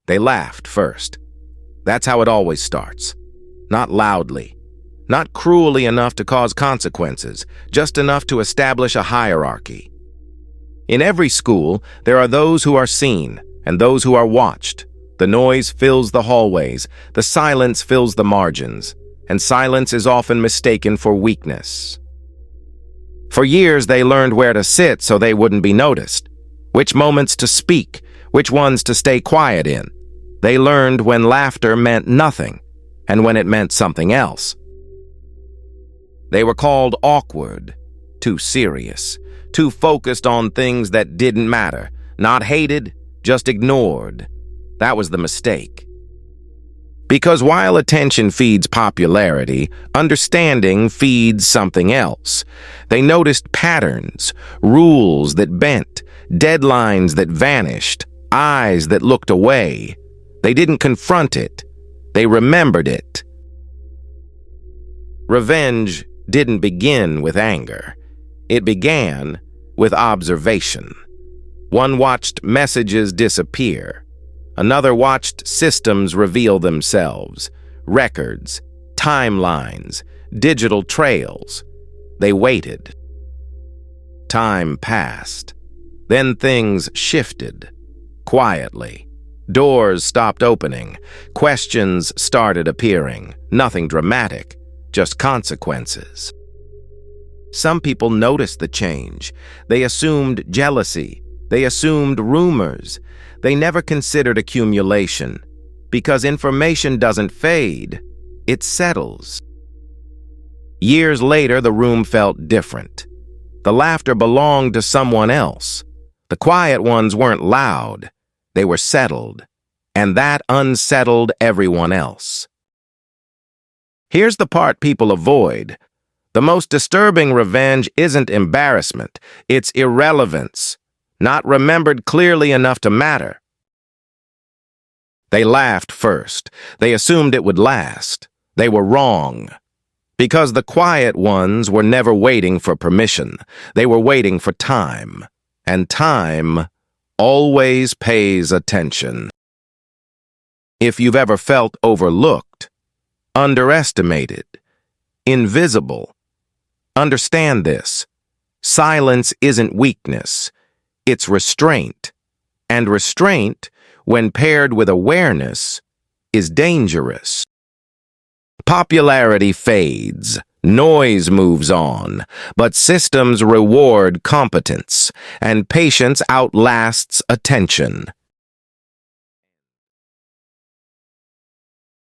They laughed first. That's how it always starts. Not loudly. Not cruelly enough to cause consequences, just enough to establish a hierarchy. In every school, there are those who are seen and those who are watched. The noise fills the hallways, the silence fills the margins, and silence is often mistaken for weakness. For years, they learned where to sit so they wouldn't be noticed, which moments to speak, which ones to stay quiet in. They learned when laughter meant nothing and when it meant something else. They were called awkward, too serious, too focused on things that didn't matter, not hated, just ignored. That was the mistake. Because while attention feeds popularity, understanding feeds something else. They noticed patterns, rules that bent, deadlines that vanished, eyes that looked away. They didn't confront it. They remembered it. Revenge didn't begin with anger. It began with observation. One watched messages disappear. Another watched systems reveal themselves, records, timelines, digital trails. They waited. Time passed. Then things shifted, quietly. Doors stopped opening. Questions started appearing. Nothing dramatic, just consequences. Some people noticed the change. They assumed jealousy. They assumed rumors. They never considered accumulation, because information doesn't fade, it settles. Years later, the room felt different. The laughter belonged to someone else. The quiet ones weren't loud, they were settled, and that unsettled everyone else. Here's the part people avoid. The most disturbing revenge isn't embarrassment, it's irrelevance. Not remembered clearly enough to matter. They laughed first. They assumed it would last. They were wrong. Because the quiet ones were never waiting for permission. They were waiting for time. And time always pays attention. If you've ever felt overlooked, underestimated, invisible, understand this. Silence isn't weakness. It's restraint, and restraint, when paired with awareness, is dangerous. Popularity fades, noise moves on, but systems reward competence, and patience outlasts attention.